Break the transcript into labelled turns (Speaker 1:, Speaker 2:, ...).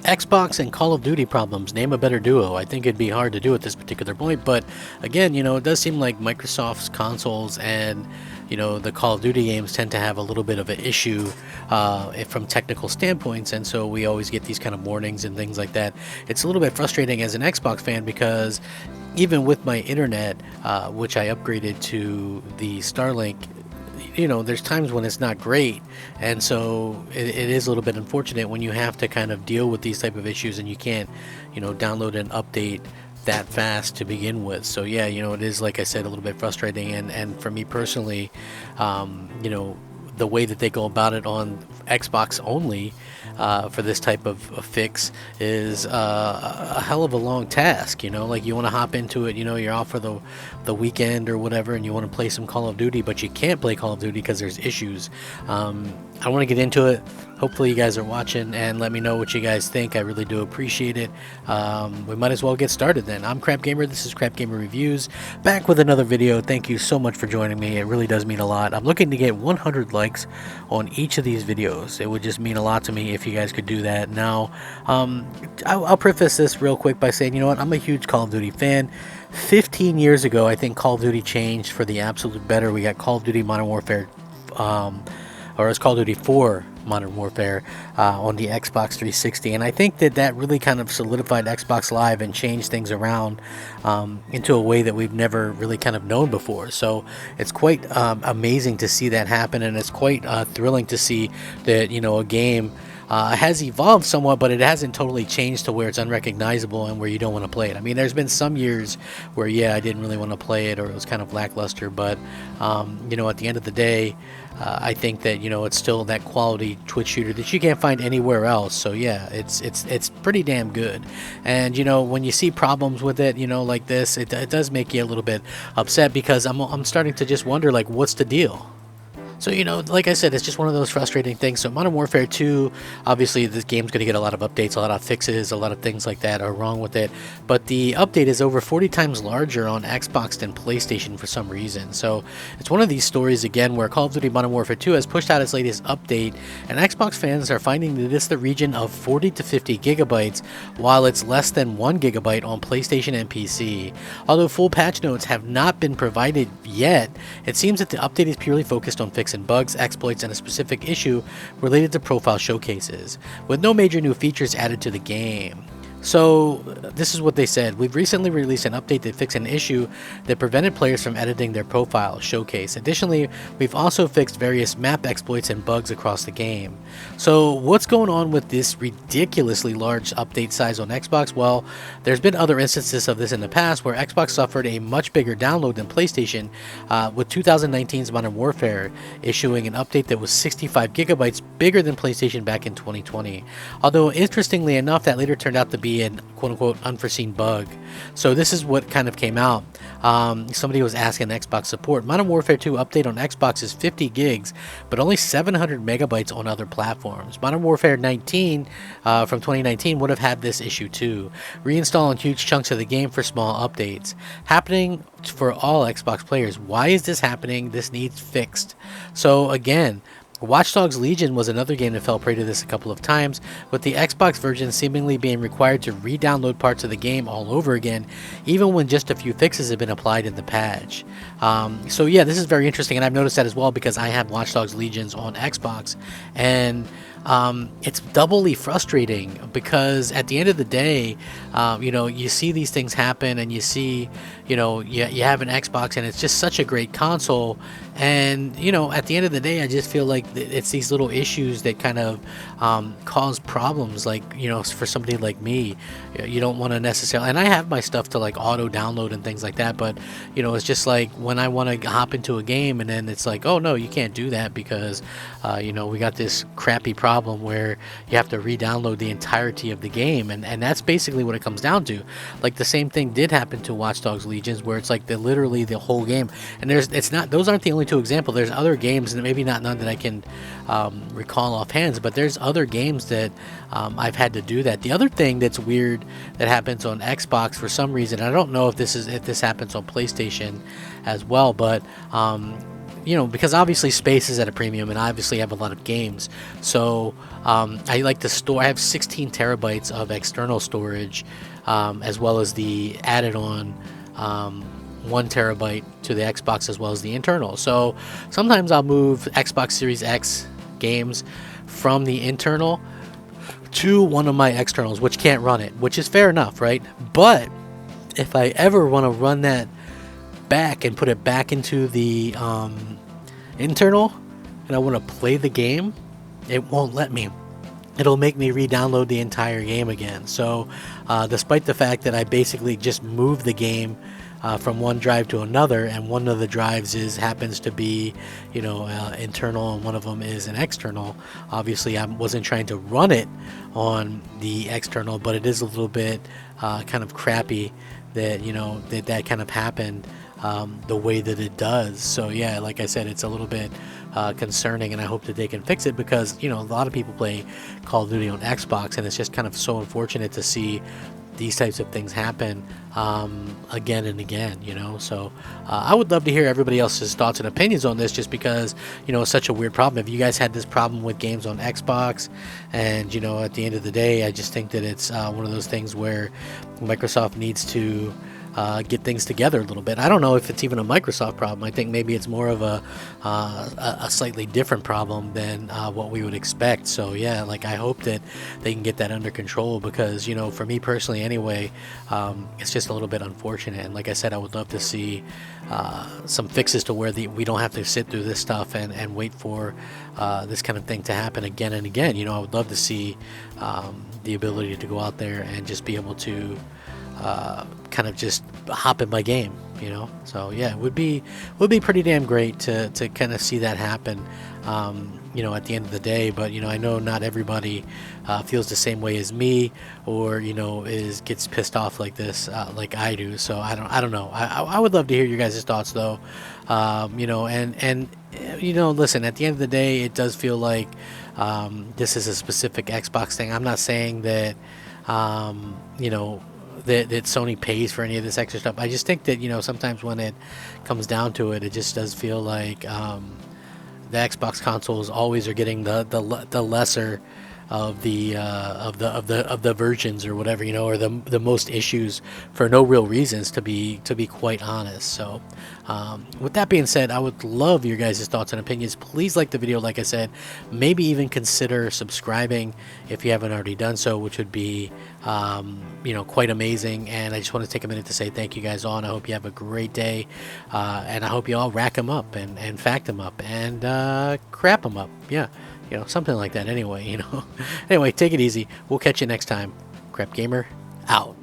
Speaker 1: Xbox and Call of Duty problems. Name a better duo. I think it'd be hard to do at this particular point, but again, it does seem like Microsoft's consoles and the Call of Duty games tend to have a little bit of an issue from technical standpoints, and so we always get these kind of warnings and things like that. It's a little bit frustrating as an Xbox fan because even with my internet, which I upgraded to the Starlink, there's times when it's not great, and so it is a little bit unfortunate when you have to kind of deal with these type of issues and you can't download an update that fast to begin with. So yeah, it is, like I said, a little bit frustrating, and for me personally, the way that they go about it on Xbox only for this type of fix is a hell of a long task. Like, you want to hop into it, you're off for the weekend or whatever, and you want to play some Call of Duty, but you can't play Call of Duty because there's issues. I want to get into it. Hopefully you guys are watching and let me know what you guys think. I really do appreciate it. We might as well get started then. I'm Crap Gamer. This is Crap Gamer Reviews, back with another video. Thank you so much for joining me. It really does mean a lot. I'm looking to get 100 likes on each of these videos. It would just mean a lot to me if you guys could do that. Now, I'll preface this real quick by saying, I'm a huge Call of Duty fan. 15 years ago, I think Call of Duty changed for the absolute better. We got Call of Duty Modern Warfare, or it's Call of Duty 4 Modern Warfare on the Xbox 360, and I think that really kind of solidified Xbox Live and changed things around into a way that we've never really kind of known before. So it's quite amazing to see that happen, and it's quite thrilling to see that a game has evolved somewhat, but it hasn't totally changed to where it's unrecognizable and where you don't want to play it. I mean, there's been some years where, I didn't really want to play it, or it was kind of lackluster, but, at the end of the day, I think that, it's still that quality Twitch shooter that you can't find anywhere else. So, yeah, it's pretty damn good. And, when you see problems with it, like this, it does make you a little bit upset, because I'm starting to just wonder, like, what's the deal? So, like I said, it's just one of those frustrating things. So Modern Warfare 2, obviously this game's going to get a lot of updates, a lot of fixes, a lot of things like that are wrong with it. But the update is over 40 times larger on Xbox than PlayStation for some reason. So it's one of these stories, again, where Call of Duty Modern Warfare 2 has pushed out its latest update, and Xbox fans are finding that it's the region of 40 to 50 gigabytes, while it's less than 1 gigabyte on PlayStation and PC. Although full patch notes have not been provided yet, it seems that the update is purely focused on fixing bugs, exploits, and a specific issue related to profile showcases, with no major new features added to the game. So this is what they said. We've recently released an update that fixed an issue that prevented players from editing their profile showcase. Additionally, we've also fixed various map exploits and bugs across the game. So what's going on with this ridiculously large update size on Xbox? Well, there's been other instances of this in the past where Xbox suffered a much bigger download than PlayStation, with 2019's Modern Warfare issuing an update that was 65 gigabytes bigger than PlayStation back in 2020. Although interestingly enough, that later turned out to be an quote-unquote unforeseen bug. So this is what kind of came out. Somebody was asking Xbox support. Modern Warfare 2 update on Xbox is 50 gigs, but only 700 megabytes on other platforms. Modern Warfare 19 from 2019 would have had this issue too. Reinstalling huge chunks of the game for small updates. Happening for all Xbox players. Why is this happening? This needs fixed. So again, Watch Dogs Legion was another game that fell prey to this a couple of times, with the Xbox version seemingly being required to re-download parts of the game all over again, even when just a few fixes have been applied in the patch. So yeah, this is very interesting, and I've noticed that as well because I have Watch Dogs Legions on Xbox, and it's doubly frustrating because at the end of the day, you see these things happen, and you see, you have an Xbox, and it's just such a great console. And at the end of the day, I just feel like it's these little issues that kind of cause problems. Like, for somebody like me, you don't want to necessarily, and I have my stuff to like auto download and things like that, but it's just like when I want to hop into a game, and then it's like, oh no, you can't do that because we got this crappy problem where you have to re-download the entirety of the game, and that's basically what it comes down to. Like, the same thing did happen to Watch Dogs Legions, where it's like literally the whole game, and those aren't the only two examples. There's other games, and maybe not none that I can recall offhand, but there's other games that I've had to do that. The other thing that's weird that happens on Xbox for some reason, I don't know if this happens on PlayStation as well, but because obviously space is at a premium, and I obviously have a lot of games. So I like to store. I have 16 terabytes of external storage, as well as the added on 1 terabyte to the Xbox, as well as the internal. So sometimes I'll move Xbox Series X games from the internal to one of my externals, which can't run it, which is fair enough, right? But if I ever want to run that back and put it back into the internal, and I want to play the game, it won't let me. It'll make me re-download the entire game again. So despite the fact that I basically just moved the game from one drive to another, and one of the drives happens to be internal, and one of them is an external. Obviously I wasn't trying to run it on the external, but it is a little bit kind of crappy that that kind of happened the way that it does. So yeah, like I said, it's a little bit concerning, and I hope that they can fix it, because a lot of people play Call of Duty on Xbox, and it's just kind of so unfortunate to see these types of things happen again and again. So I would love to hear everybody else's thoughts and opinions on this, just because it's such a weird problem. If you guys had this problem with games on Xbox, and at the end of the day, I just think that it's one of those things where Microsoft needs to get things together a little bit. I don't know if it's even a Microsoft problem. I think maybe it's more of a slightly different problem than what we would expect. So yeah, like I hope that they can get that under control, because for me personally anyway, it's just a little bit unfortunate. And like I said, I would love to see some fixes to where we don't have to sit through this stuff and wait for this kind of thing to happen again and again. I would love to see the ability to go out there and just be able to kind of just hop in my game, so yeah, it would be pretty damn great to kind of see that happen at the end of the day. But I know not everybody feels the same way as me, or gets pissed off like this like I do. So I don't know. I would love to hear your guys' thoughts though. And listen, at the end of the day, it does feel like this is a specific Xbox thing. I'm not saying that that Sony pays for any of this extra stuff. I just think that sometimes when it comes down to it, it just does feel like the Xbox consoles always are getting the lesser of the versions, or whatever, or the most issues for no real reasons, to be quite honest. So with that being said, I would love your guys' thoughts and opinions. Please like the video, like I said, maybe even consider subscribing if you haven't already done so, which would be quite amazing. And I just want to take a minute to say thank you guys all, and I hope you have a great day, and I hope you all rack them up and fact them up and crap them up. Yeah, something like that. Anyway, anyway, take it easy. We'll catch you next time. Crap Gamer out.